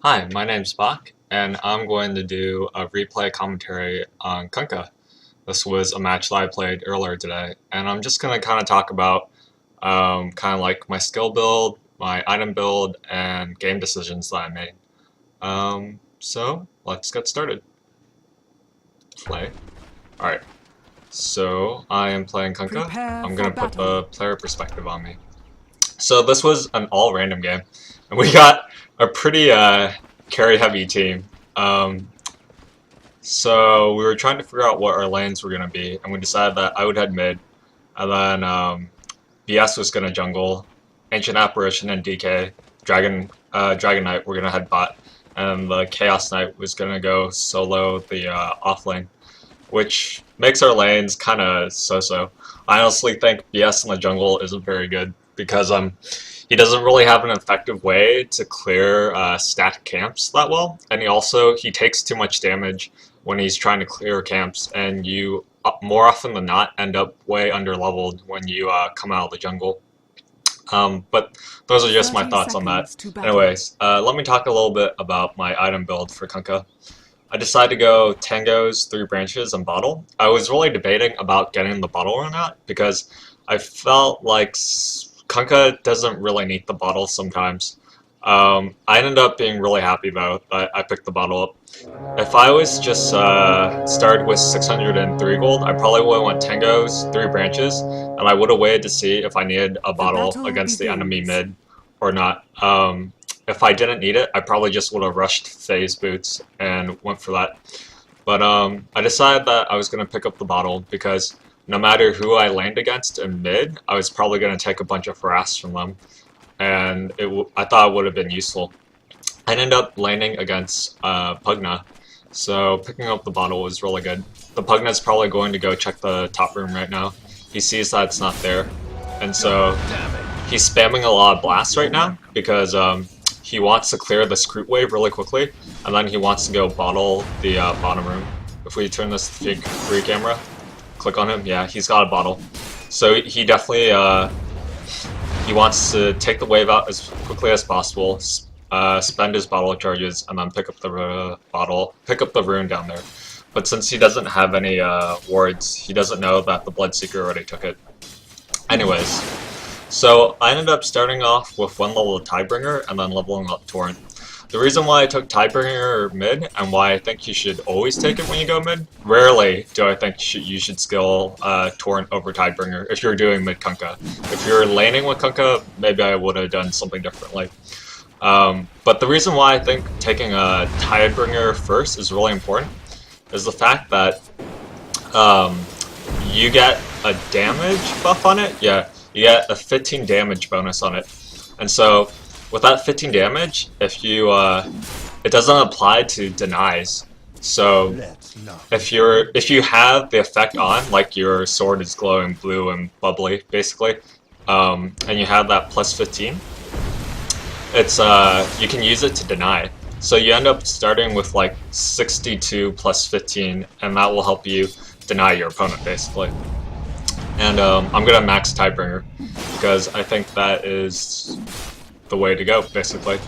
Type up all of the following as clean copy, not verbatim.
Hi, my name's Bach, and I'm going to do a replay commentary on Kunkka. This was a match that I played earlier today, and I'm just going to kind of talk about kind of like my skill build, my item build, and game decisions that I made. So let's get started. Play. Alright, so I am playing Kunkka. Prepare I'm for going to put battle. the player perspective on me. So this was an all-random game, and we got a pretty carry-heavy team. So we were trying to figure out what our lanes were going to be, and we decided that I would head mid, and then BS was going to jungle, Ancient Apparition and DK, Dragon Knight were going to head bot, and the Chaos Knight was going to go solo the off lane, which makes our lanes kind of so-so. I honestly think BS in the jungle isn't very good, because he doesn't really have an effective way to clear static camps that well, and he takes too much damage when he's trying to clear camps, and you more often than not end up way under-leveled when you come out of the jungle. But those are just my thoughts on that. Anyways, let me talk a little bit about my item build for Kunkka. I decided to go Tangos, 3 branches, and bottle. I was really debating about getting the bottle or not, because I felt like Kunkka doesn't really need the bottle sometimes. I ended up being really happy though that I picked the bottle up. If I was just started with 603 gold, I probably would have went Tangos, 3 branches, and I would have waited to see if I needed a bottle against the enemy mid or not. If I didn't need it, I probably just would have rushed phase boots and went for that. But I decided that I was going to pick up the bottle because no matter who I land against in mid, I was probably going to take a bunch of harass from them, and I thought it would have been useful. I ended up landing against Pugna, so picking up the bottle was really good. The Pugna's probably going to go check the top room right now. He sees that it's not there, and so he's spamming a lot of blasts right now because he wants to clear the Scroot wave really quickly, and then he wants to go bottle the bottom room. If we turn this free camera, click on him, yeah, he's got a bottle. So he definitely he wants to take the wave out as quickly as possible, spend his bottle charges, and then pick up the rune down there. But since he doesn't have any wards, he doesn't know that the Bloodseeker already took it. Anyways, so I ended up starting off with 1 level of Tidebringer and then leveling up Torrent. The reason why I took Tidebringer mid, and why I think you should always take it when you go mid, rarely do I think you should skill Torrent over Tidebringer if you're doing mid Kunkka. If you're laning with Kunkka, maybe I would have done something differently. But the reason why I think taking a Tidebringer first is really important is the fact that you get a damage buff on it. Yeah, you get a 15 damage bonus on it. And so with that 15 damage, if you it doesn't apply to denies. So if you have the effect on, like your sword is glowing blue and bubbly basically, and you have that plus 15, it's you can use it to deny. So you end up starting with like 62 plus 15, and that will help you deny your opponent basically. And I'm gonna max Tidebringer because I think that is the way to go basically.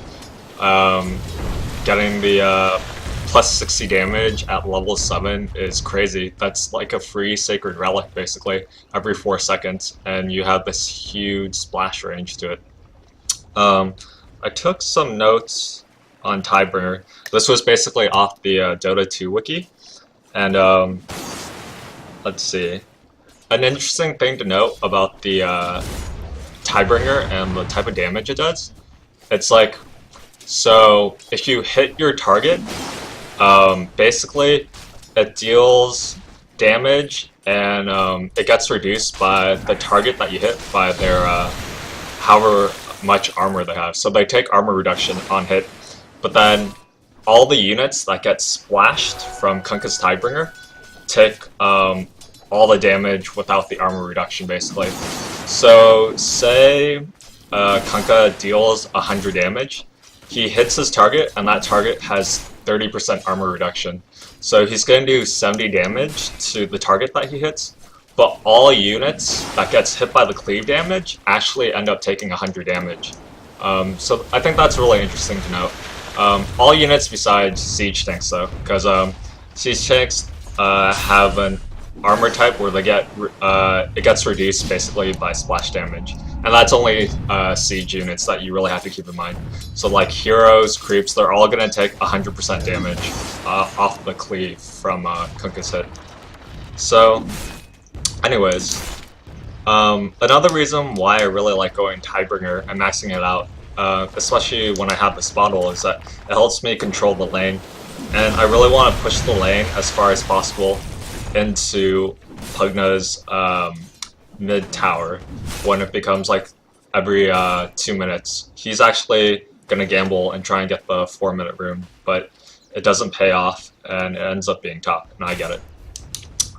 Getting the plus 60 damage at level 7 is crazy. That's like a free Sacred Relic basically every 4 seconds, and you have this huge splash range to it. I took some notes on Tidebringer. This was basically off the Dota 2 wiki, and let's see. An interesting thing to note about the Tidebringer and the type of damage it does, it's like, so if you hit your target, basically it deals damage, and it gets reduced by the target that you hit by their however much armor they have. So they take armor reduction on hit, but then all the units that get splashed from Kunkka's Tidebringer take all the damage without the armor reduction basically. So say Kunkka deals 100 damage, he hits his target, and that target has 30% armor reduction. So he's going to do 70 damage to the target that he hits, but all units that gets hit by the cleave damage actually end up taking 100 damage. So I think that's really interesting to note. All units besides siege tanks though, because siege tanks have an armor type where they get it gets reduced basically by splash damage, and that's only siege units that you really have to keep in mind. So like heroes, creeps, they're all gonna take 100% damage off the cleave from Kunkka's hit. So, anyways, another reason why I really like going Tidebringer and maxing it out, especially when I have this model, is that it helps me control the lane, and I really want to push the lane as far as possible into Pugna's mid tower when it becomes like every 2 minutes. He's actually gonna gamble and try and get the 4-minute rune, but it doesn't pay off and it ends up being top, and I get it.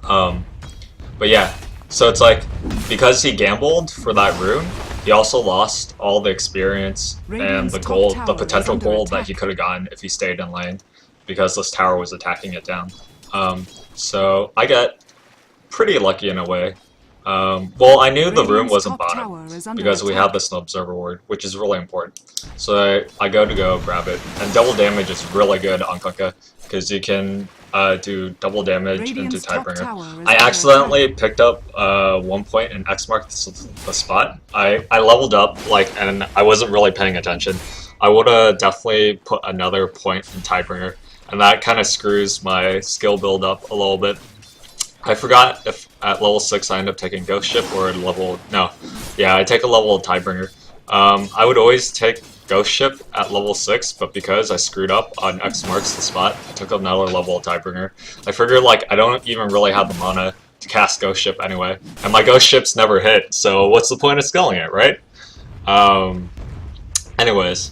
But yeah, so it's like, because he gambled for that rune, he also lost all the experience and the gold, the potential gold that he could have gotten if he stayed in lane, because this tower was attacking it down. So I get pretty lucky in a way. Well, I knew the rune wasn't bottom because we have this observer ward, which is really important. So I go grab it, and double damage is really good on Kunkka because you can do double damage into Tidebringer. I accidentally picked up 1 point and X marked the spot. I leveled up and I wasn't really paying attention. I would have definitely put another point in Tidebringer, and that kind of screws my skill build up a little bit. I forgot if at level 6 I end up taking Ghost Ship or I take a level of Tidebringer. I would always take Ghost Ship at level 6, but because I screwed up on X marks the spot, I took another level of Tidebringer. I figured I don't even really have the mana to cast Ghost Ship anyway, and my Ghost Ships never hit, so what's the point of skilling it, right? Anyways,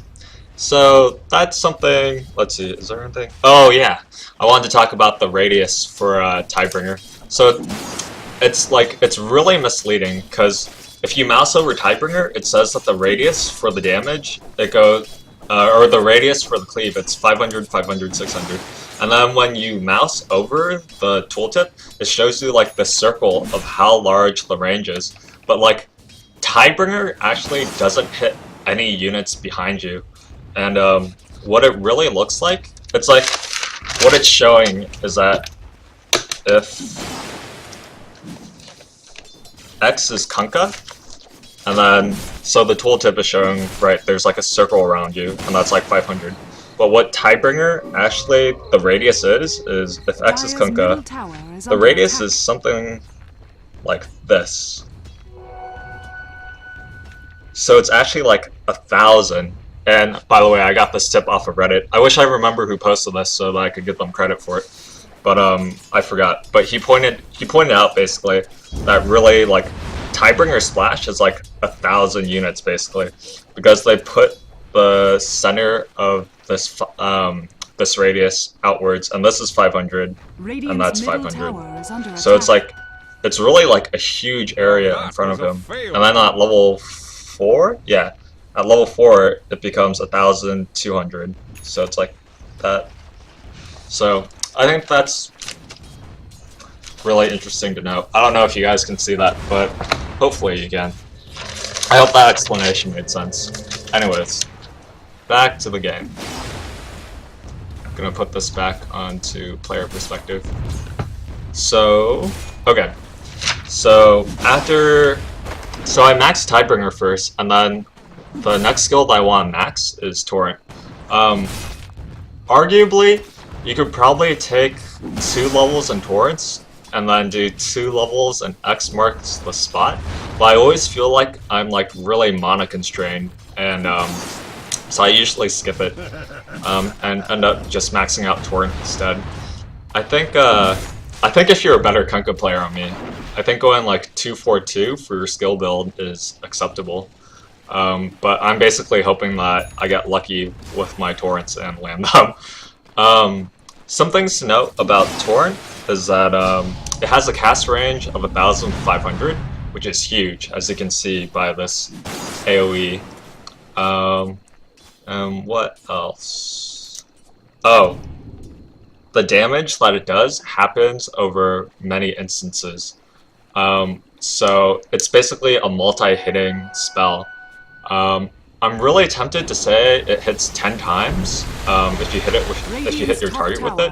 so that's something. Let's see, is there anything? Oh yeah, I wanted to talk about the radius for Tidebringer. So it's really misleading because if you mouse over Tidebringer, it says that the radius for the damage or the radius for the cleave, it's 500, 500, 600. And then when you mouse over the tooltip, it shows you the circle of how large the range is. But Tidebringer actually doesn't hit any units behind you. And what it really looks like, it's what it's showing is that if X is Kunkka, and then, so the tooltip is showing, right, there's a circle around you, and that's 500. But what Tidebringer, actually, the radius is if X is Kunkka, the radius is something like this. So it's actually 1,000. And by the way, I got this tip off of Reddit. I wish I remember who posted this so that I could give them credit for it. But I forgot. But he pointed out basically that really Tidebringer Splash is 1,000 units basically, because they put the center of this this radius outwards, and this is 500, and that's 500. So it's really a huge area in front of him. And then at level 4, yeah, at level 4 it becomes 1,200. So it's that. So I think that's really interesting to know. I don't know if you guys can see that, but hopefully you can. I hope that explanation made sense. Anyways, back to the game. I'm gonna put this back onto player perspective. So, okay. So I maxed Tidebringer first, and then the next skill that I want to max is Torrent. Arguably, you could probably take 2 levels in Torrents, and then do 2 levels and X marks the spot, but I always feel like I'm really mana constrained, and so I usually skip it and end up just maxing out Torrent instead. I think if you're a better Kunkka player on me, I think going 2-4-2 for your skill build is acceptable. But I'm basically hoping that I get lucky with my Torrents and land them. Some things to note about Torrent is that it has a cast range of 1,500, which is huge, as you can see by this AoE. What else? Oh, the damage that it does happens over many instances. So it's basically a multi-hitting spell. I'm really tempted to say it hits 10 times if you hit it if you hit your target with it.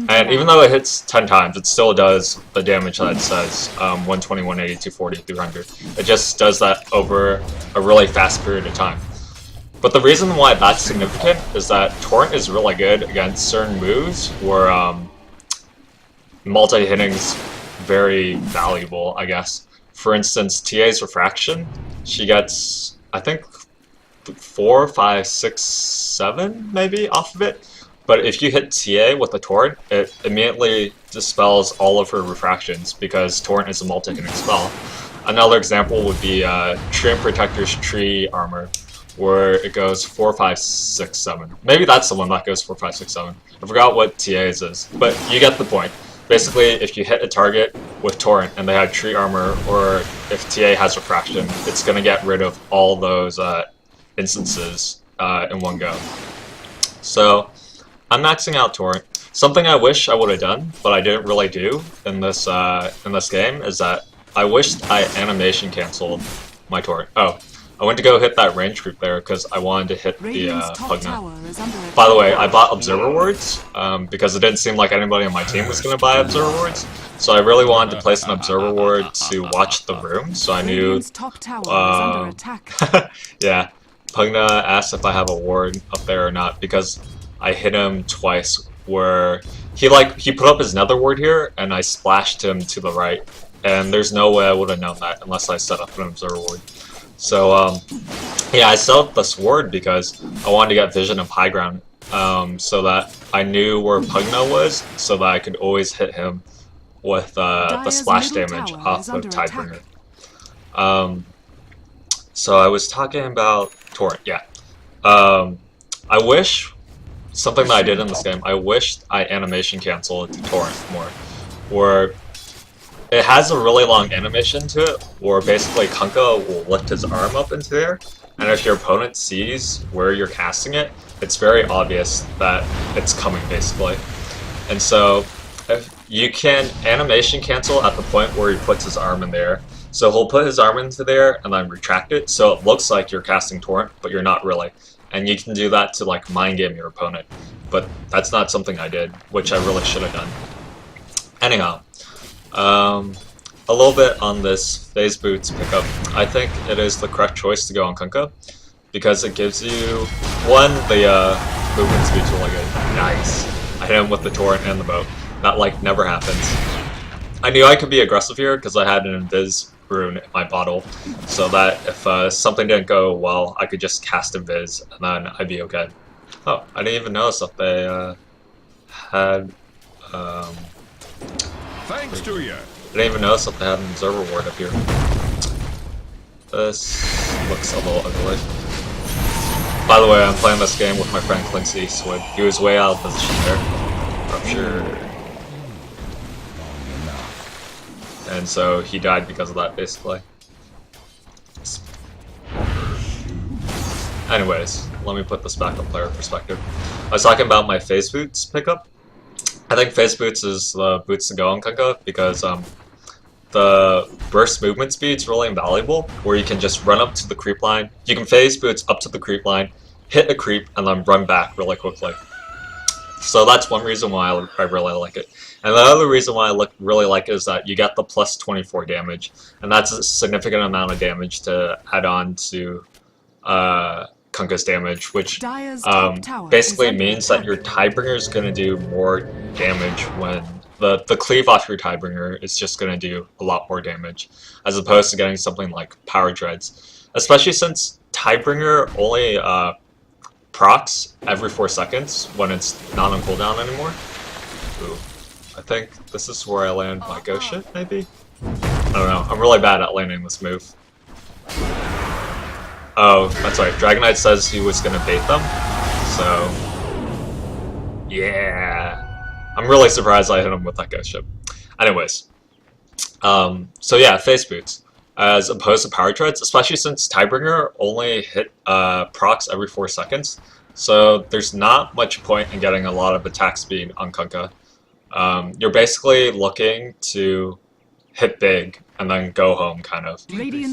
And even though it hits 10 times, it still does the damage that it says 120, 180, 240, 300. It just does that over a really fast period of time. But the reason why that's significant is that Torrent is really good against certain moves where multi-hitting's very valuable, I guess. For instance, TA's Refraction, she gets, I think, 4, 5, 6, 7 maybe off of it. But if you hit TA with a Torrent, it immediately dispels all of her refractions because Torrent is a multi-hitting spell. Another example would be Tree and Protector's Tree Armor, where it goes 4, 5, 6, 7. Maybe that's the one that goes 4, 5, 6, 7. I forgot what TA's is, but you get the point. Basically, if you hit a target with Torrent and they have Tree Armor, or if TA has Refraction, it's going to get rid of all those instances in one go. So I'm maxing out Torrent. Something I wish I would have done, but I didn't really do in this game, is that I wished I animation canceled my Torrent. Oh, I went to go hit that range group there because I wanted to hit the Pugna. By the way, I bought Observer Wards because it didn't seem like anybody on my team was going to buy Observer Wards. So I really wanted to place an Observer Ward to watch the room, so I knew... yeah, Pugna asked if I have a ward up there or not because I hit him twice where he put up his nether ward here and I splashed him to the right. And there's no way I would have known that unless I set up an Observer Ward. So, yeah, I set up this ward because I wanted to get vision of high ground, so that I knew where Pugna was, so that I could always hit him with the splash damage off of Tidebringer. So I was talking about Torrent, yeah. I wish, something that I did in this game, I wished I animation canceled Torrent more, where it has a really long animation to it, where basically Kunkka will lift his arm up into there, and if your opponent sees where you're casting it, it's very obvious that it's coming, basically. And so, if you can animation cancel at the point where he puts his arm in there. So he'll put his arm into there and then retract it, so it looks like you're casting Torrent, but you're not really. And you can do that to like mind game your opponent, but that's not something I did, which I really should have done. Anyhow. A little bit on this Phase Boots pickup. I think it is the correct choice to go on Kunkka because it gives you, one, the movement speed's really good. Nice. I hit him with the Torrent and the bow. That like never happens. I knew I could be aggressive here because I had an Invis rune in my bottle, so that if something didn't go well, I could just cast Invis and then I'd be okay. Oh, I didn't even notice that they had. Thanks to you. I didn't even notice that they had an Observer Ward up here. This looks a little ugly. By the way, I'm playing this game with my friend Clinks Eastwood. He was way out of position there. Rupture. And so he died because of that, basically. Anyways, let me put this back on player perspective. I was talking about my Phase Boots pickup. I think Phase Boots is the boots to go on Kunkka because the burst movement speed is really invaluable, where you can just run up to the creep line. You can Phase Boots up to the creep line, hit a creep, and then run back really quickly. So that's one reason why I really like it. And the other reason why I really like it is that you get the plus 24 damage, and that's a significant amount of damage to add on to Kunkka's damage, which basically means that your Tidebringer is going to do more damage when the cleave off your Tidebringer is just going to do a lot more damage, as opposed to getting something like Power Dreads. Especially since Tidebringer only procs every 4 seconds when it's not on cooldown anymore. Ooh. I think this is where I land my ghost ship, maybe? I don't know. I'm really bad at landing this move. Oh, that's right. Dragonite says he was gonna bait them, so yeah. I'm really surprised I hit him with that ghost ship. Anyways, so yeah, Phase Boots as opposed to Power Treads, especially since Tidebringer only hit procs every 4 seconds, so there's not much point in getting a lot of attack speed on Kunkka. You're basically looking to hit big and then go home, kind of.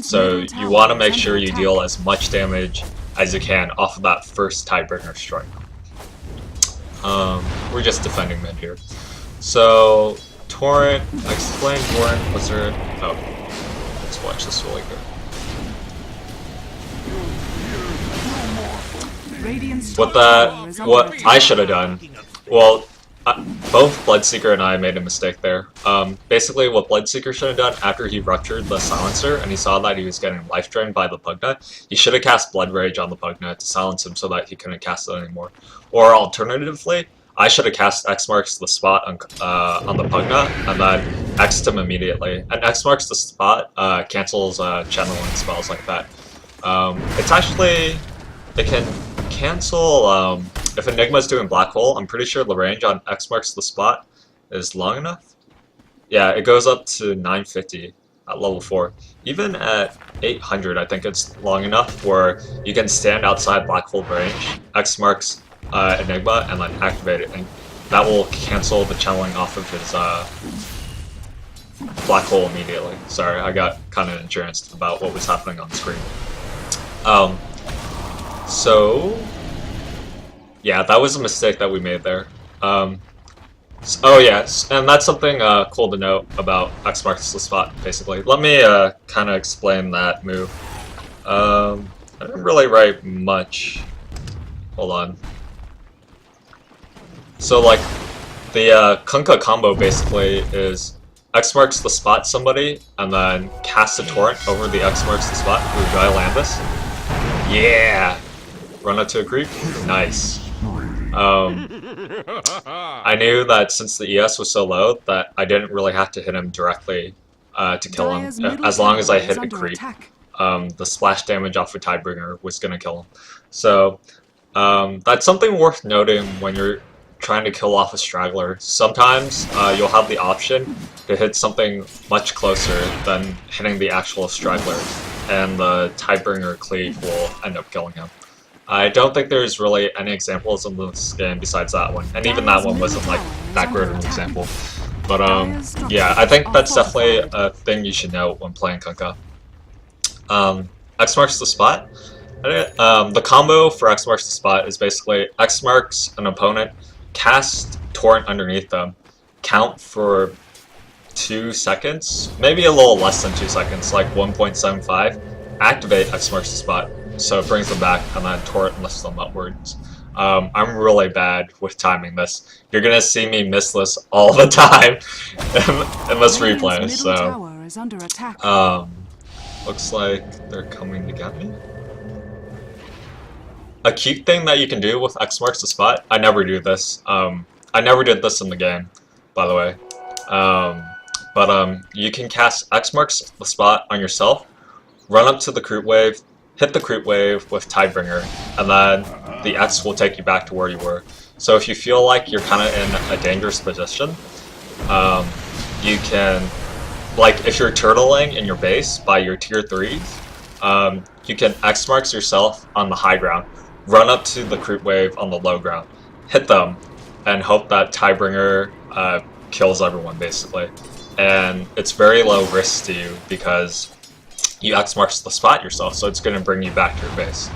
So you want to make sure you deal as much damage as you can off of that first Tidebringer strike. We're just defending mid here. So, Torrent, I explained Torrent, was there... Oh, let's watch this really good. What I should have done, well, both Bloodseeker and I made a mistake there. Basically, what Bloodseeker should have done after he ruptured the silencer and he saw that he was getting life drained by the Pugna, he should have cast Blood Rage on the Pugna to silence him so that he couldn't cast it anymore. Or alternatively, I should have cast X marks the spot on the Pugna and then X'd him immediately. And X marks the spot cancels channeling spells like that. It's actually, it can cancel, if Enigma's doing Black Hole, I'm pretty sure the range on X marks the spot is long enough. Yeah, it goes up to 950 at level 4. Even at 800, I think it's long enough where you can stand outside Black Hole range, X marks Enigma, and then activate it, and that will cancel the channeling off of his Black Hole immediately. Sorry, I got kind of entranced about what was happening on the screen. So, yeah, that was a mistake that we made there. Oh yes, and that's something cool to note about X marks the spot, basically. Let me kind of explain that move. I didn't really write much. Hold on. So, like, the Kunkka combo basically is X marks the spot somebody, and then cast a torrent over the X marks the spot through Gylandus. Yeah! Run up to a creep? Nice. I knew that since the ES was so low that I didn't really have to hit him directly to kill him. As long as I hit a creep, the splash damage off of Tidebringer was gonna kill him. So that's something worth noting when you're trying to kill off a straggler. Sometimes you'll have the option to hit something much closer than hitting the actual straggler, and the Tidebringer cleave will end up killing him. I don't think there's really any examples in this game besides that one, and even that one wasn't like that great of an example. But yeah, I think that's definitely a thing you should know when playing Kunkka. X marks the spot. The combo for X marks the spot is basically X marks an opponent, cast torrent underneath them, count for 2 seconds, maybe a little less than 2 seconds, like 1.75, activate X marks the spot. So it brings them back, and then torrent lifts them upwards. I'm really bad with timing this. You're gonna see me miss this all the time in this replay, so... looks like they're coming to get me. A cute thing that you can do with X marks the spot, I never do this. I never did this in the game, by the way. You can cast X marks the spot on yourself, run up to the creep wave, hit the creep wave with Tidebringer, and then the X will take you back to where you were. So if you feel like you're kind of in a dangerous position, you can, like if you're turtling in your base by your tier 3s, you can X marks yourself on the high ground, run up to the creep wave on the low ground, hit them, and hope that Tidebringer kills everyone basically. And it's very low risk to you because you X marks the spot yourself, so it's going to bring you back to your base.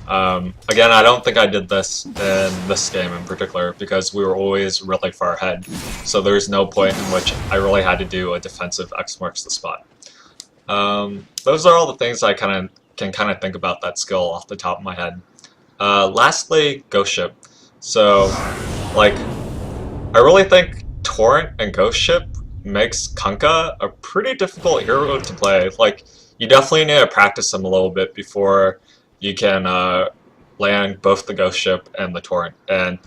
Again, I don't think I did this in this game in particular because we were always really far ahead, so there's no point in which I really had to do a defensive X marks the spot. Those are all the things I can think about that skill off the top of my head. Lastly, Ghost Ship. So, like, I really think Torrent and Ghost Ship makes Kunkka a pretty difficult hero to play. Like, you definitely need to practice him a little bit before you can land both the Ghost Ship and the Torrent. And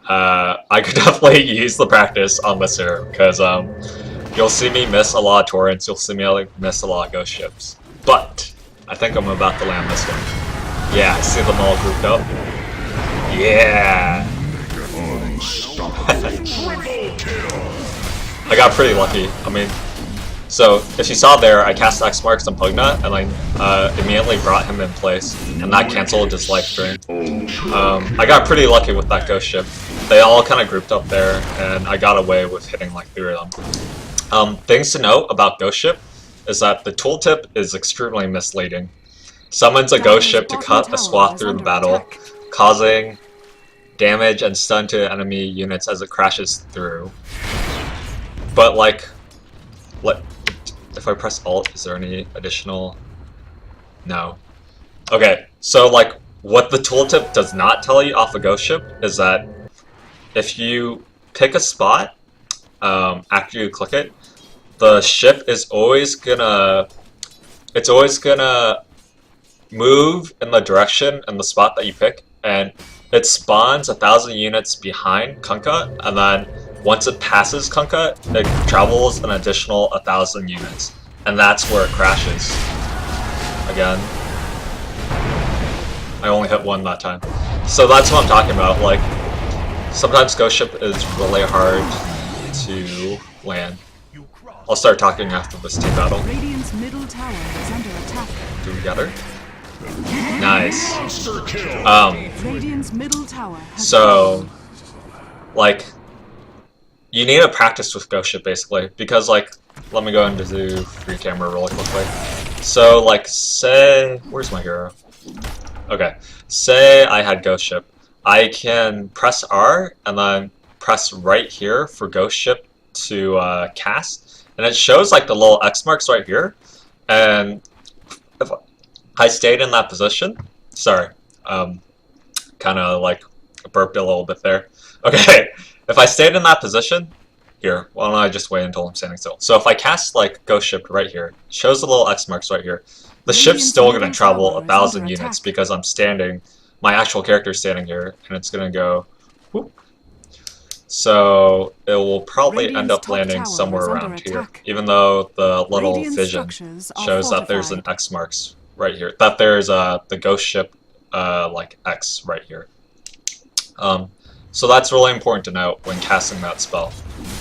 I could definitely use the practice on this hero, because you'll see me miss a lot of Torrents, you'll see me miss a lot of Ghost Ships. But I think I'm about to land this one. Yeah, I see them all grouped up. Yeah! I got pretty lucky. I mean, so if you saw there, I cast X marks on Pugna, and I immediately brought him in place, and that canceled his life drain. I got pretty lucky with that Ghost Ship. They all kind of grouped up there, and I got away with hitting like 3 of them. Things to note about Ghost Ship is that the tooltip is extremely misleading. summons a ghost ship to cut a swath through the battle, causing damage and stun to enemy units as it crashes through. But like, if I press Alt, is there any additional? No. Okay, so like, what the tooltip does not tell you off a ghost ship is that if you pick a spot after you click it, the ship is always gonna move in the direction and the spot that you pick, and it spawns 1,000 units behind Kunkka, and then once it passes Kunkka, it travels an additional 1,000 units, and that's where it crashes. Again, I only hit one that time. So that's what I'm talking about. Like, sometimes ghost ship is really hard to land. I'll start talking after this team battle. Radiant's middle tower is under attack. Do we get her? Nice. Radiant's middle tower has So, like, you need to practice with ghost ship basically, because like, let me go into the free camera really quickly. So like, say, where's my hero? Okay, say I had ghost ship. I can press R and then press right here for ghost ship to cast, and it shows like the little X marks right here. And if I stayed in that position, sorry, kind of like burped a little bit there. Okay, if I stayed in that position, here, why don't I just wait until I'm standing still? So if I cast like ghost ship right here, it shows the little X marks right here. The ship's still going to travel 1,000 units because I'm standing, my actual character is standing here, and it's going to go whoop. So it will probably end up landing somewhere around here, even though the little vision shows that there's an X marks right here, that there's the ghost ship like X right here. So that's really important to note when casting that spell.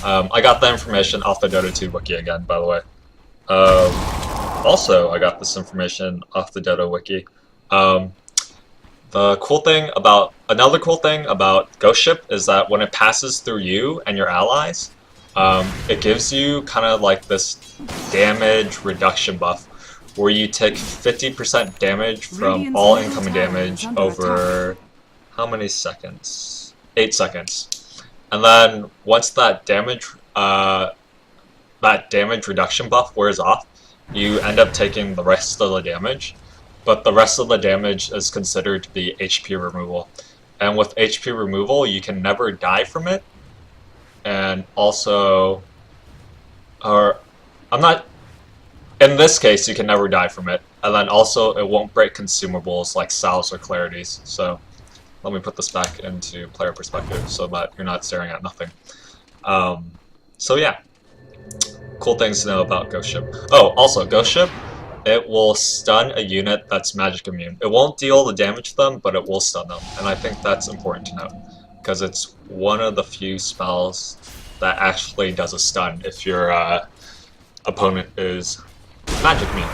I got the information off the Dota 2 wiki again, by the way. Also, I got this information off the Dota wiki. Another cool thing about Ghost Ship is that when it passes through you and your allies, it gives you kind of like this damage reduction buff, where you take 50% damage from all incoming damage over how many seconds? 8 seconds. And then once that damage reduction buff wears off, you end up taking the rest of the damage, but the rest of the damage is considered to be HP removal. And with HP removal, you can never die from it, and also, in this case, you can never die from it, and then also it won't break consumables like salves or clarities. So let me put this back into player perspective so that you're not staring at nothing. So yeah, cool things to know about Ghost Ship. Oh, also, Ghost Ship, it will stun a unit that's magic immune. It won't deal the damage to them, but it will stun them, and I think that's important to note, because it's one of the few spells that actually does a stun if your opponent is magic immune.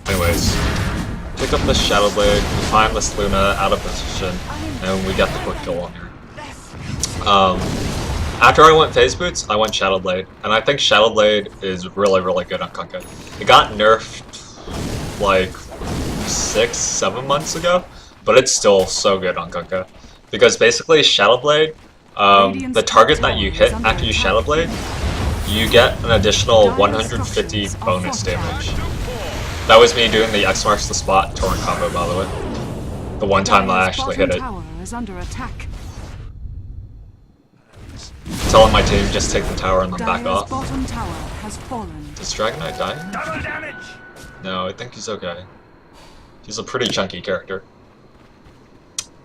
Anyways, pick up this Shadow Blade, we find this Luna out of position, and we get the quick kill on her. After I went Phase Boots, I went Shadow Blade, and I think Shadow Blade is really, really good on Kunkka. It got nerfed like 6-7 months ago, but it's still so good on Kunkka. Because basically Shadow Blade, the target that you hit after you Shadow Blade, you get an additional 150 bonus damage. That was me doing the X marks the spot torrent combo, by the way. The one time that I actually hit it. Telling my team just take the tower and then back off. Does Dragon Knight die? No, I think he's okay. He's a pretty chunky character.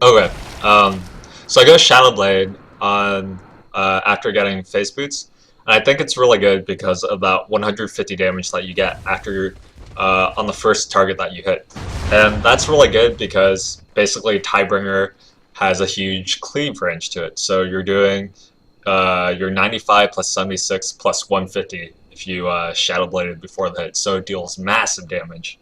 Okay, so I go Shadow Blade on after getting Phase Boots, and I think it's really good because of that 150 damage that you get after on the first target that you hit. And that's really good because basically Tiebringer has a huge cleave range to it, so you're doing your 95 plus 76 plus 150 if you Shadow Bladed before the hit, so it deals massive damage.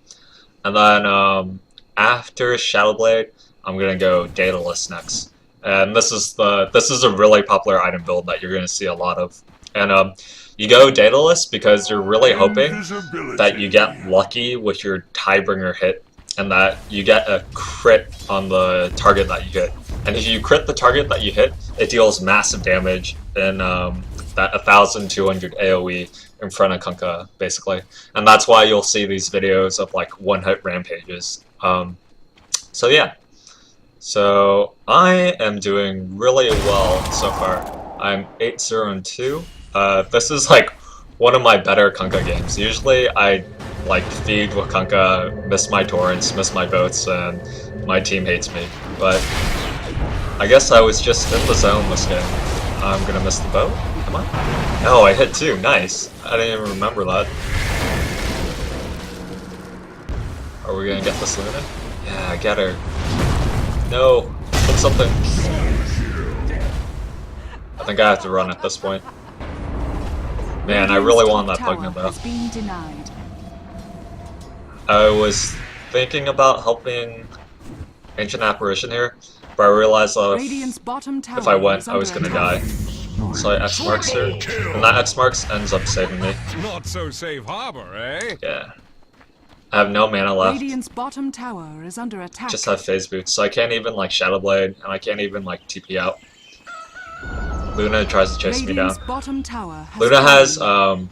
And then after Shadow Blade, I'm gonna go Daedalus next, and this is a really popular item build that you're gonna see a lot of. And you go Daedalus because you're really hoping that you get lucky with your Tiebringer hit, and that you get a crit on the target that you hit. And if you crit the target that you hit, it deals massive damage in that 1,200 AoE in front of Kunkka, basically. And that's why you'll see these videos of like one-hit rampages. So yeah. So I am doing really well so far. I'm 8-0-2. This is like one of my better Kunkka games. Usually I like feed with Kunkka, miss my torrents, miss my boats, and my team hates me. But I guess I was just in the zone this game. I'm gonna miss the boat? Come on. Oh, I hit 2. Nice. I didn't even remember that. Are we gonna get this Luna? Yeah, get her. No, put something. I think I have to run at this point. Man, I really want that Pugna though. I was thinking about helping Ancient Apparition here, but I realized if I went, I was gonna die. So I X marks her, and that X marks ends up saving me. Not so safe harbor, eh? Yeah. I have no mana left. Radiant's bottom tower is under attack. Just have phase boots, so I can't even like Shadow Blade, and I can't even like TP out. Luna tries to chase me down. Luna has a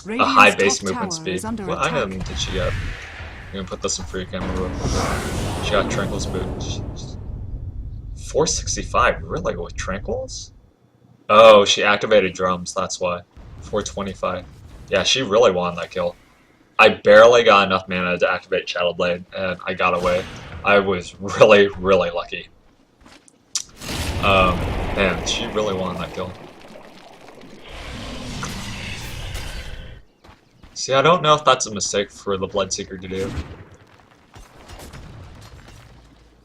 high base movement speed. What item did she get? I'm gonna put this in free camera real quick. She got Tranquil's boot. 465, really, with Tranquils? Oh, she activated drums, that's why. 425. Yeah, she really won that kill. I barely got enough mana to activate Shadow Blade, and I got away. I was really, really lucky. Man, she really won that kill. See, I don't know if that's a mistake for the Bloodseeker to do.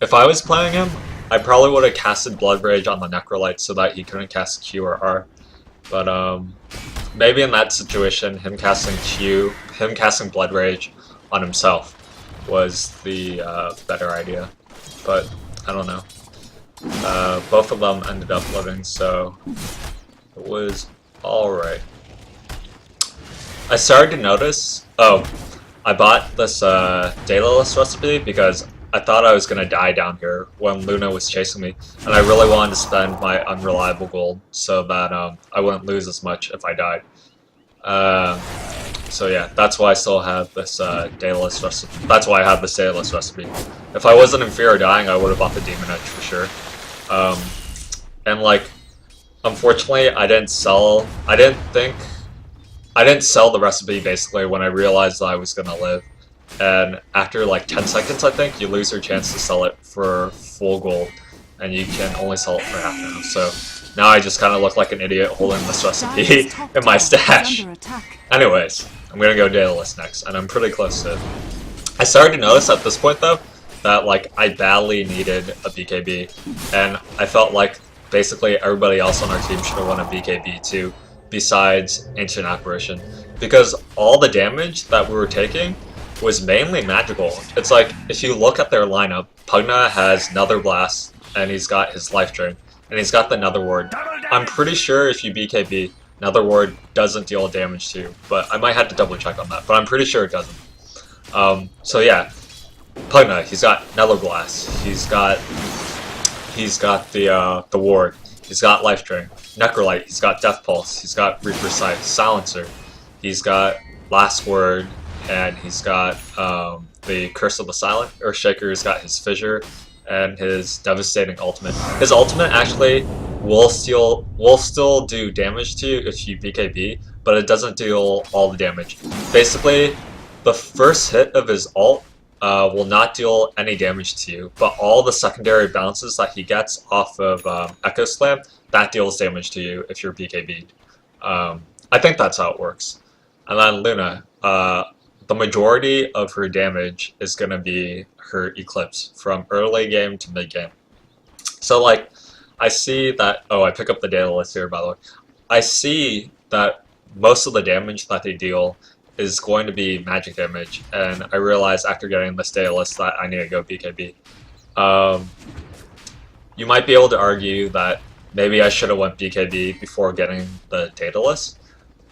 If I was playing him, I probably would have casted Blood Rage on the Necrolyte so that he couldn't cast Q or R. But, maybe in that situation, him casting Blood Rage on himself was the better idea. But, I don't know. Both of them ended up living, so it was alright. I started to notice, I bought this Daedalus recipe because I thought I was going to die down here when Luna was chasing me, and I really wanted to spend my unreliable gold so that I wouldn't lose as much if I died. So yeah, that's why I still have this Daedalus recipe. That's why I have this Daedalus recipe. If I wasn't in fear of dying, I would have bought the Demon Edge for sure. And like, unfortunately, I didn't sell the recipe basically when I realized that I was gonna live. And after like 10 seconds, I think, you lose your chance to sell it for full gold, and you can only sell it for half now. So now I just kind of look like an idiot holding this recipe in my stash. Anyways, I'm gonna go Daedalus next, and I'm pretty close to it. I started to notice at this point though that like I badly needed a BKB, and I felt like basically everybody else on our team should have won a BKB too, besides Ancient Apparition, because all the damage that we were taking was mainly magical. It's like, if you look at their lineup, Pugna has Nether Blast, and he's got his Life Drain, and he's got the Nether Ward. I'm pretty sure if you BKB, Nether Ward doesn't deal damage to you, but I might have to double check on that, but I'm pretty sure it doesn't. So yeah, Pugna, he's got Nether Blast, he's got the Ward, he's got Life Drain, Necrolyte, he's got Death Pulse, he's got Reaper Sight, Silencer, he's got Last Word, and he's got the Curse of the Silent Earthshaker's got his Fissure and his Devastating Ultimate. His ultimate actually will still do damage to you if you BKB, but it doesn't deal all the damage. Basically, the first hit of his ult will not deal any damage to you, but all the secondary bounces that he gets off of Echo Slam, that deals damage to you if you're BKB'd. I think that's how it works. And then Luna, the majority of her damage is going to be her Eclipse from early game to mid game. So like, I see that, I pick up the Daedalus here by the way. I see that most of the damage that they deal is going to be magic damage, and I realized after getting this Daedalus that I need to go BKB. You might be able to argue that maybe I should have went BKB before getting the Daedalus,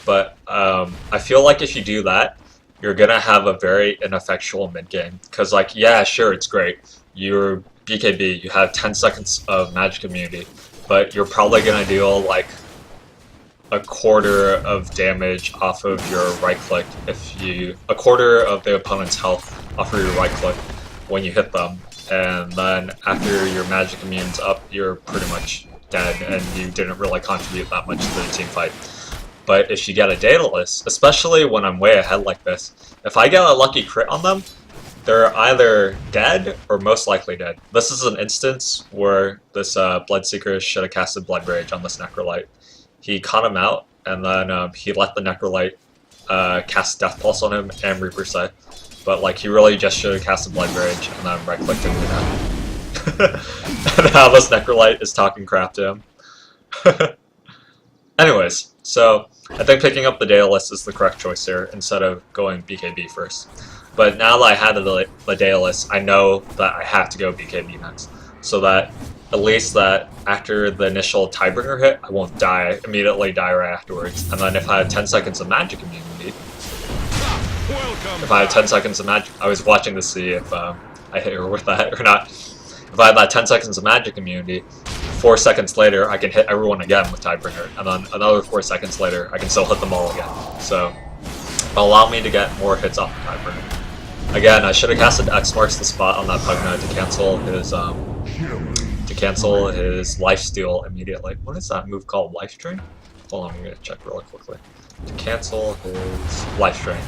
but I feel like if you do that, you're gonna have a very ineffectual mid game. Cause like, yeah, sure, it's great. You're BKB, you have 10 seconds of magic immunity, but you're probably gonna deal like a quarter of damage off of your right click a quarter of the opponent's health off of your right click when you hit them, and then after your magic immune's up, you're pretty much dead, and you didn't really contribute that much to the team fight. But if you get a Daedalus, especially when I'm way ahead like this, if I get a lucky crit on them, they're either dead or most likely dead. This is an instance where this Bloodseeker should have casted Blood Rage on this Necrolite. He caught him out, and then he let the Necrolite cast Death Pulse on him and Reaper Sight. But like, he really just should have casted Blood Rage and then right-clicked him to death. And now this Necrolite is talking crap to him. Anyways, so I think picking up the Daedalus is the correct choice here instead of going BKB first. But now that I had the Daedalus, I know that I have to go BKB next, so that at least that after the initial Tidebringer hit, I won't immediately die right afterwards. And then if I have 10 seconds of magic immunity, I was watching to see if I hit her with that or not. If I have that 10 seconds of magic immunity, 4 seconds later I can hit everyone again with Tidebringer, and then another 4 seconds later I can still hit them all again. So it'll allow me to get more hits off the Tidebringer. Again, I should have casted X marks the spot on that Pugna to cancel his lifesteal immediately. What is that move called? Life Drain? Hold on, I'm gonna check really quickly. To cancel his life drain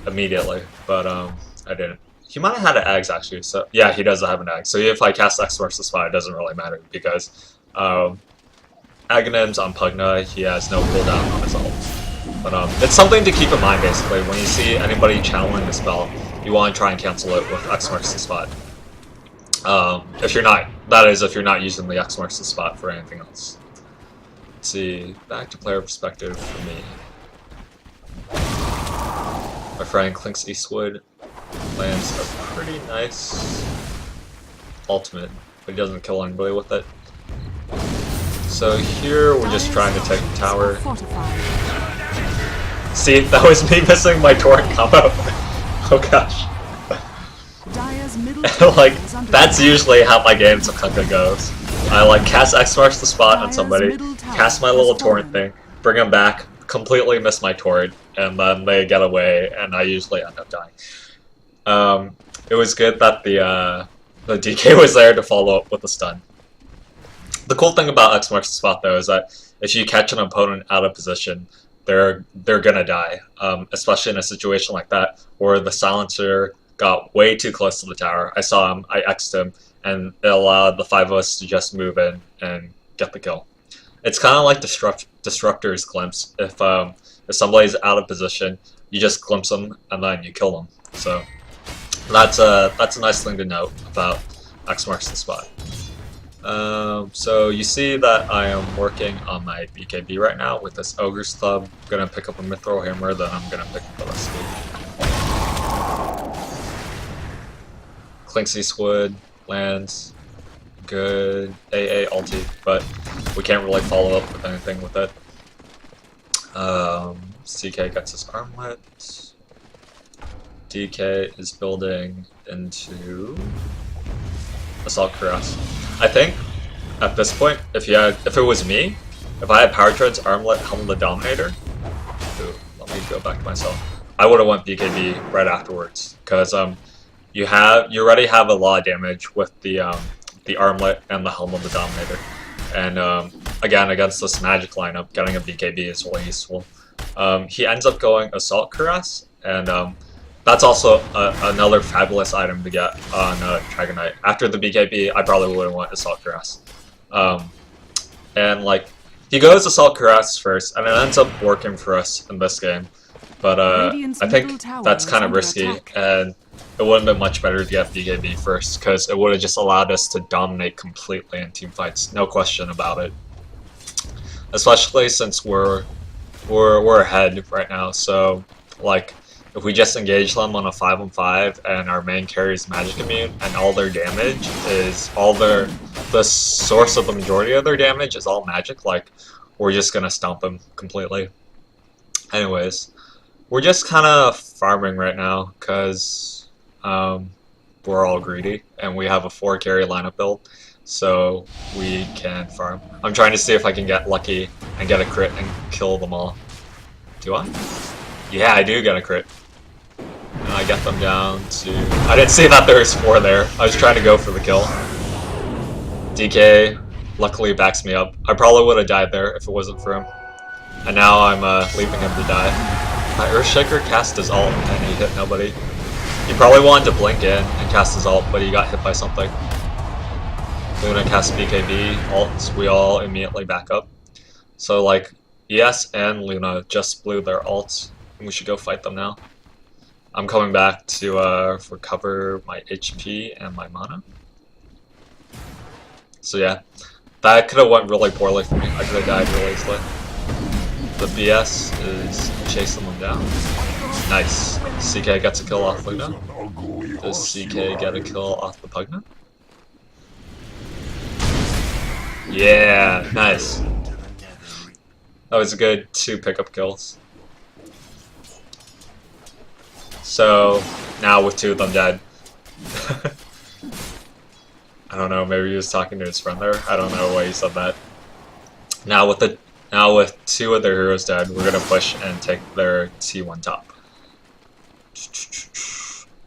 immediately, but I didn't. He might have had an Ags actually, so yeah, he does have an Ags. So if I cast X marks the spot, it doesn't really matter because Aghanim's on Pugna, he has no cooldown on his ult. But it's something to keep in mind basically. When you see anybody channeling the spell, you want to try and cancel it with X marks the spot. If you're not, that is, if you're not using the X marks the spot for anything else. Let's see, back to player perspective for me. My friend Clinks Eastwood lands a pretty nice ultimate, but he doesn't kill anybody with it. So here we're just trying to take the tower. See, that was me missing my torrent combo. Oh gosh. Like, that's usually how my games of Kunkka goes. I like cast X marks the spot on somebody, cast my little torrent thing, bring them back, completely miss my torrent, and then they get away, and I usually end up dying. It was good that the DK was there to follow up with a stun. The cool thing about X marks the spot though is that if you catch an opponent out of position, they're gonna die, especially in a situation like that where the silencer got way too close to the tower. I saw him, I X'd him, and it allowed the 5 of us to just move in and get the kill. It's kind of like Disruptor's Glimpse. If somebody's out of position, you just glimpse them and then you kill them. So that's a nice thing to note about X marks the spot. So you see that I am working on my BKB right now with this Ogre's Club. I'm gonna pick up a Mithril Hammer, then I'm gonna pick up the recipe. Clinks Eastwood lands, good AA ulti, but we can't really follow up with anything with it. CK gets his armlet. DK is building into Assault Cuirass. I think at this point, if it was me, if I had Power Tread's armlet, Helm of the Dominator, let me go back to myself. I would have went BKB right afterwards because you already have a lot of damage with the armlet and the Helm of the Dominator, and again against this magic lineup, getting a BKB is really useful. He ends up going Assault Cuirass, and that's also another fabulous item to get on Dragon Knight. After the BKB, I probably wouldn't want Assault Cuirass. And like, he goes Assault Cuirass first, and it ends up working for us in this game. But I think that's kind of risky, and it would have been much better to get BKB first, because it would have just allowed us to dominate completely in team fights, no question about it. Especially since we're ahead right now, so like, if we just engage them on a 5-on-5 and our main carries magic immune and all their damage is the source of the majority of their damage is all magic, like, we're just gonna stomp them completely. Anyways, We're just kind of farming right now because we're all greedy and we have a 4 carry lineup build, so we can farm. I'm trying to see if I can get lucky and get a crit and kill them all. Do I? Yeah, I do get a crit. And I get them down to... I didn't see that there was 4 there. I was trying to go for the kill. DK luckily backs me up. I probably would have died there if it wasn't for him. And now I'm leaving him to die. My Earthshaker cast his ult and he hit nobody. He probably wanted to blink in and cast his ult, but he got hit by something. Luna cast BKB, ults, we all immediately back up. So like, ES and Luna just blew their ults, and we should go fight them now. I'm coming back to recover my HP and my mana. So yeah, that could have went really poorly for me. I could have died really easily. The BS is chasing them down. Nice. CK gets a kill off Luna. Does CK get a kill off the Pugna? Yeah, nice. That was a good 2 pickup kills. So, now with 2 of them dead. I don't know, maybe he was talking to his friend there. I don't know why he said that. Now with 2 of their heroes dead, we're gonna push and take their T1 top.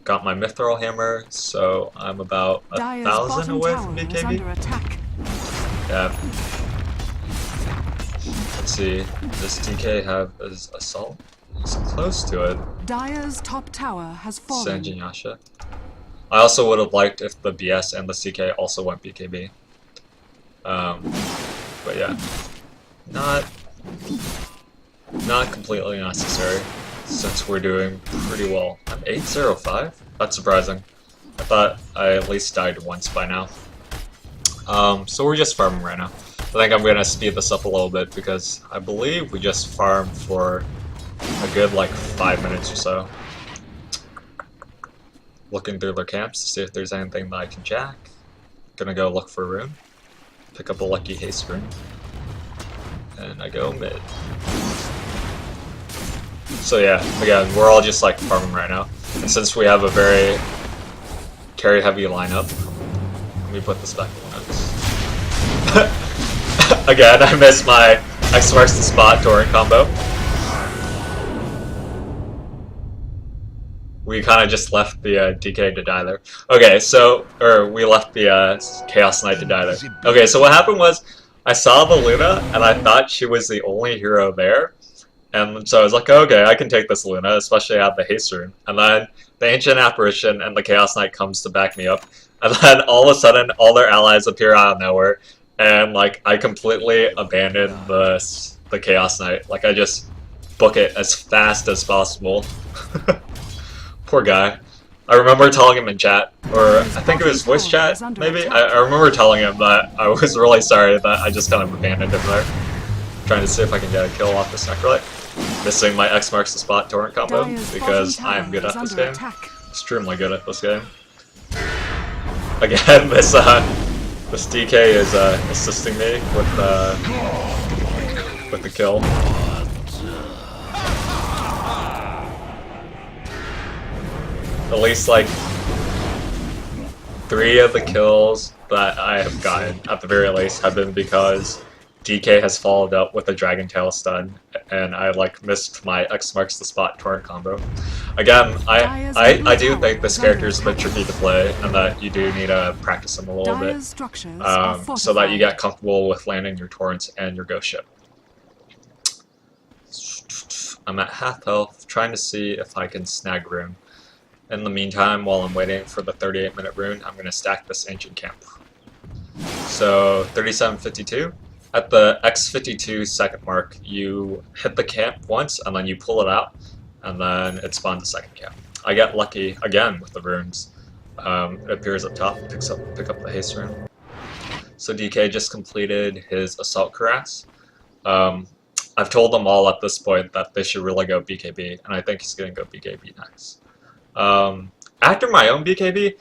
Got my Mithril Hammer, so I'm about 1,000 away from BKB. Yeah. Let's see, does DK have his assault? He's close to it. Dire's top tower has fallen. Sanjin Yasha. I also would have liked if the BS and the CK also went BKB. But yeah. Not completely necessary, since we're doing pretty well. I'm 805? That's surprising. I thought I at least died once by now. So we're just farming right now. I think I'm gonna speed this up a little bit because I believe we just farmed for a good like 5 minutes or so. Looking through their camps to see if there's anything that I can jack. Gonna go look for a rune. Pick up a lucky haste rune. And I go mid. So yeah, again, we're all just like farming right now. And since we have a very carry heavy lineup, let me put this back in notes. Again, I missed my X marks the spot torrent combo. We kind of just left the DK to die there. Okay, so, or we left the Chaos Knight to die there. Okay, so what happened was, I saw the Luna, and I thought she was the only hero there. And so I was like, okay, I can take this Luna, especially at the haste rune. And then the Ancient Apparition and the Chaos Knight comes to back me up. And then all of a sudden, all their allies appear out of nowhere. And like, I completely abandoned the Chaos Knight. Like, I just book it as fast as possible. Poor guy. I remember telling him in chat, or I think it was voice chat, maybe? I remember telling him that I was really sorry that I just kind of abandoned him there. Trying to see if I can get a kill off this Necrolite. Missing my X marks the spot torrent combo, because I am good at this game. Extremely good at this game. Again, this DK is assisting me with the kill. At least like 3 of the kills that I have gotten, at the very least, have been because DK has followed up with a Dragon Tail stun, and I like missed my X marks the spot torrent combo. Again, I do think this character is a bit tricky to play, and that you do need to practice him a little bit, so that you get comfortable with landing your torrents and your ghost ship. I'm at half health, trying to see if I can snag rune. In the meantime, while I'm waiting for the 38-minute rune, I'm going to stack this ancient camp. So, 3752. At the X52 second mark, you hit the camp once, and then you pull it out, and then it spawns a second camp. I get lucky, again, with the runes. It appears up top, pick up the haste rune. So DK just completed his Assault Cuirass. I've told them all at this point that they should really go BKB, and I think he's going to go BKB next. After my own BKB,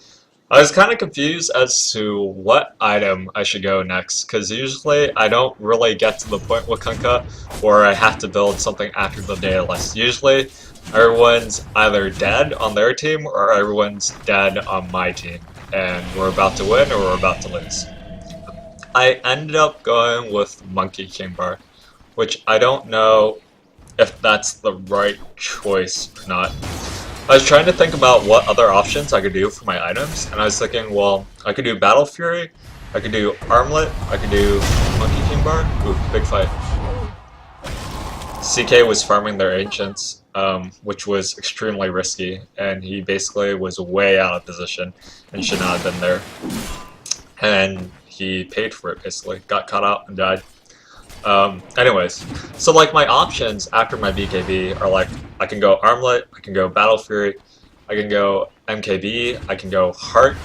I was kind of confused as to what item I should go next, because usually I don't really get to the point with Kunkka where I have to build something after the data list. Usually Everyone's either dead on their team or everyone's dead on my team, and we're about to win or we're about to lose. I ended up going with Monkey King Bar, which I don't know if that's the right choice or not. I was trying to think about what other options I could do for my items, and I was thinking, well, I could do Battle Fury, I could do Armlet, I could do Monkey King Bar. Ooh, big fight. CK was farming their ancients, which was extremely risky, and he basically was way out of position and should not have been there. And he paid for it, basically. Got caught out and died. Anyways, so like my options after my BKB are like, I can go Armlet, I can go Battle Fury, I can go MKB, I can go Heart.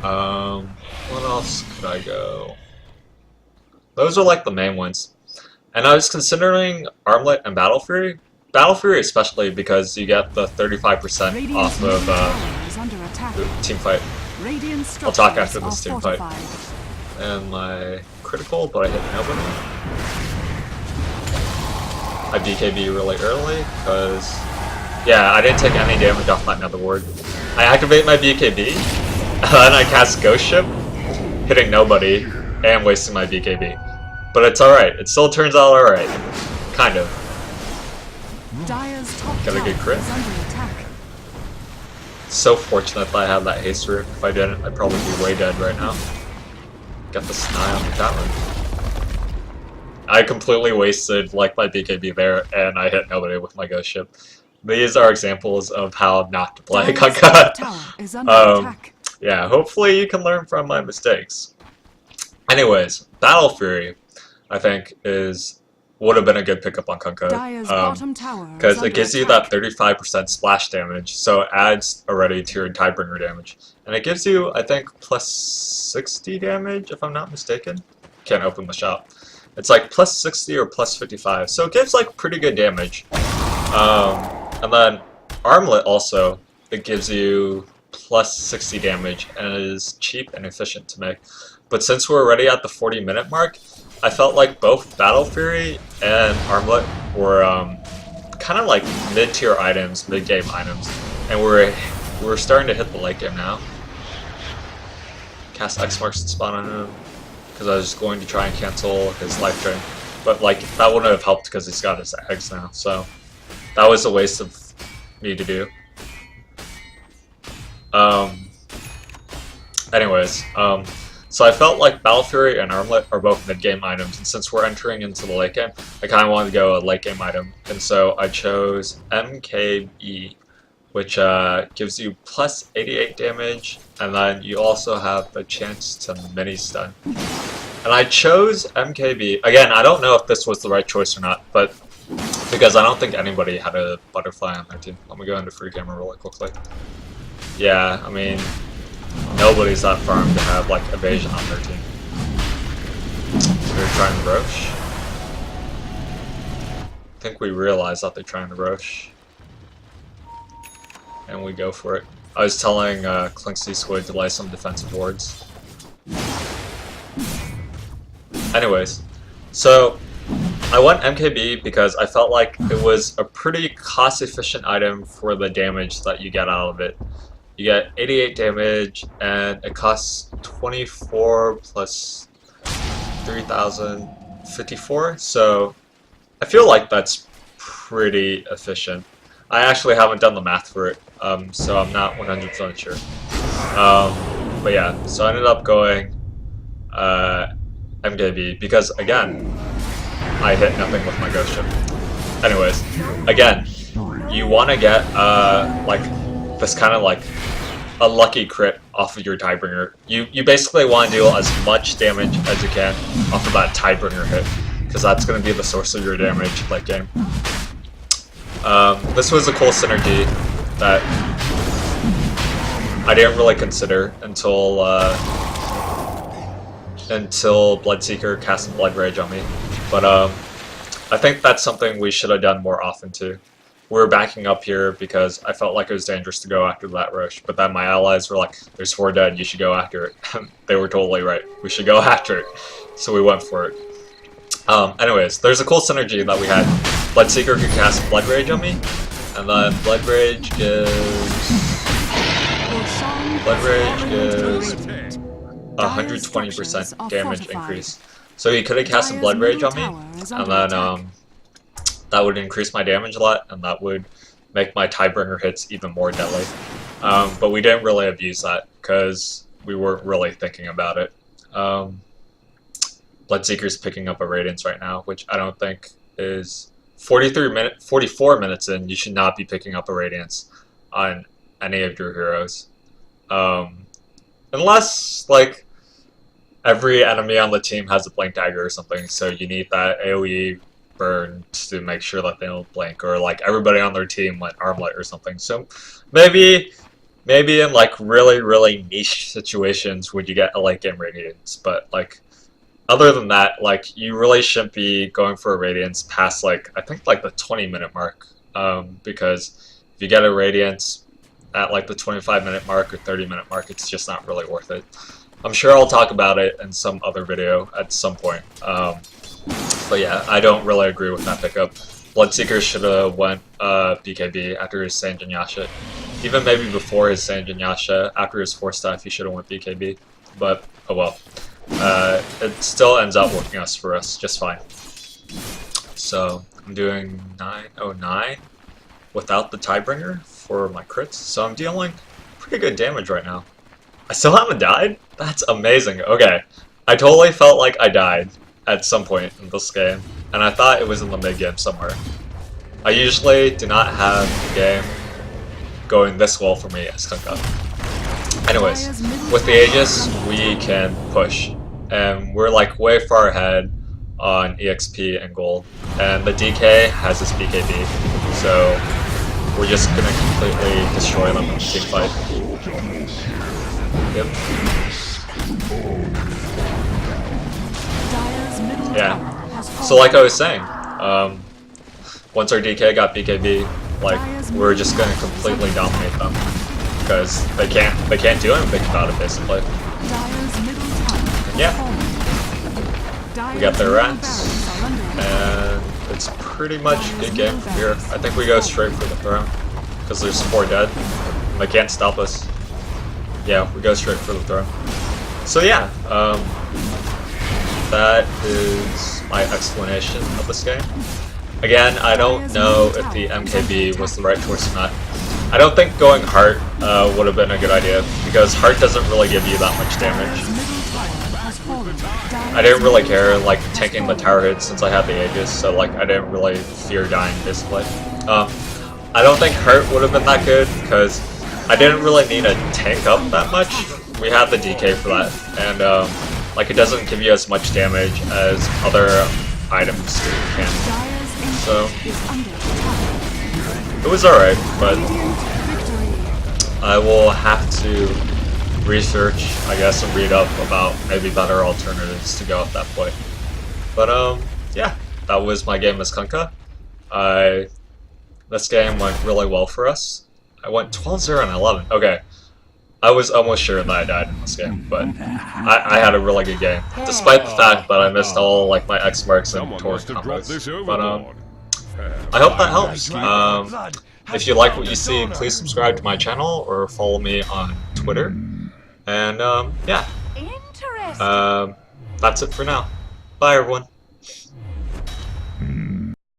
What else could I go? Those are like the main ones. And I was considering Armlet and Battle Fury. Battle Fury especially because you get the 35% off of team fight. I'll talk after this team fight. And my critical, but I hit nobody. I BKB really early because, yeah, I didn't take any damage off my Netherward. I activate my BKB, and I cast Ghost Ship, hitting nobody, and wasting my BKB. But it's alright, it still turns out alright. Kind of. Got a good crit. So fortunate that I had that haste root. If I didn't, I'd probably be way dead right now. Got the Snai on the tower. I completely wasted like my BKB there, and I hit nobody with my Ghost Ship. These are examples of how not to play Kunkka. Yeah, hopefully you can learn from my mistakes. Anyways, Battle Fury, I think, would have been a good pickup on Kunkka, because it gives you that 35% splash damage, so it adds already to your Tidebringer damage. And it gives you, I think, plus 60 damage, if I'm not mistaken. Can't open the shop. It's like plus 60 or plus 55, so it gives like pretty good damage. And then Armlet also, it gives you plus 60 damage, and it is cheap and efficient to make. But since we're already at the 40-minute mark, I felt like both Battle Fury and Armlet were kind of like mid-tier items, mid-game items, and we're starting to hit the late game now. Cast X marks the spot on him because I was going to try and cancel his life drain, but like that wouldn't have helped because he's got his eggs now, so that was a waste of me to do. Anyways, so I felt like Battle Fury and Armlet are both mid-game items, and since we're entering into the late game, I kind of wanted to go a late-game item, and so I chose MKB, which gives you plus 88 damage, and then you also have the chance to mini-stun. And I chose MKB. Again, I don't know if this was the right choice or not, but because I don't think anybody had a butterfly on their team. Let me go into free camera really quickly. Yeah, I mean, nobody's that farm to have like evasion on their team. So they're trying the Roche. I think we realize that they're trying the Roche. And we go for it. I was telling Clinksy Squid to lay some defensive wards. Anyways, so I went MKB because I felt like it was a pretty cost-efficient item for the damage that you get out of it. You get 88 damage, and it costs 24 plus 3,054, so I feel like that's pretty efficient. I actually haven't done the math for it, so I'm not 100% sure. But yeah, so I ended up going MKB because, again, I hit nothing with my Ghost Ship. Anyways, again, you want to get like this kind of like a lucky crit off of your Tidebringer. You basically want to deal as much damage as you can off of that Tidebringer hit, because that's going to be the source of your damage late game. This was a cool synergy that I didn't really consider until Bloodseeker cast Blood Rage on me. But I think that's something we should have done more often too. We were backing up here because I felt like it was dangerous to go after that Roche, but then my allies were like, there's 4 dead, you should go after it. They were totally right. We should go after it. So we went for it. Anyways, there's a cool synergy that we had. Bloodseeker could cast Blood Rage on me, and And then Blood Rage gives 120% damage increase. So he could have cast a Blood Rage on me, and then that would increase my damage a lot, and that would make my Tidebringer hits even more deadly. But we didn't really abuse that, because we weren't really thinking about it. Bloodseeker's picking up a Radiance right now, which I don't think is 44 minutes in. You should not be picking up a Radiance on any of your heroes. Unless, like, every enemy on the team has a Blink Dagger or something, so you need that AoE burn to make sure that they don't blink, or like everybody on their team went Armlet or something. So maybe in like really niche situations would you get a late game Radiance, but like other than that, like you really shouldn't be going for a Radiance past like I think like the 20-minute mark, because if you get a Radiance at like the 25-minute mark or 30-minute mark, it's just not really worth it. I'm sure I'll talk about it in some other video at some point. But yeah, I don't really agree with that pickup. Bloodseeker should have went BKB after his Sanjin Yasha. Even maybe before his Sanjin Yasha, after his 4-staff, he should have went BKB. But, oh well. It still ends up working out for us just fine. So, I'm doing 909 without the Tidebringer for my crits. So I'm dealing pretty good damage right now. I still haven't died? That's amazing. Okay. I totally felt like I died at some point in this game, and I thought it was in the mid-game somewhere. I usually do not have the game going this well for me as Kunkka. Anyways, with the Aegis, we can push, and we're like way far ahead on EXP and gold, and the DK has this BKB, so we're just gonna completely destroy them in the team fight. Yep. Yeah. So like I was saying, once our DK got BKB, like we're just gonna completely dominate them because they can't do anything about it basically. Yeah. We got their rats, and it's pretty much a good game from here. I think we go straight for the throne because there's 4 dead. They can't stop us. Yeah, we go straight for the throne. So yeah, that is my explanation of this game. Again, I don't know if the MKB was the right choice or not. I don't think going Heart would have been a good idea, because Heart doesn't really give you that much damage. I didn't really care, like, tanking the tower hits since I had the Aegis, so like I didn't really fear dying, basically. I don't think Heart would have been that good, because I didn't really need a tank up that much. We had the DK for that, and like it doesn't give you as much damage as other items can. So it was alright, but I will have to research, I guess, and read up about maybe better alternatives to go at that point. But yeah, that was my game as Kunkka. This game went really well for us. I went 12-0 and 11. Okay. I was almost sure that I died in this game, but I had a really good game, despite the fact that I missed all like my X marks and torque combos. But I hope that helps. If you like what you see, please subscribe to my channel or follow me on Twitter. And yeah, that's it for now. Bye everyone.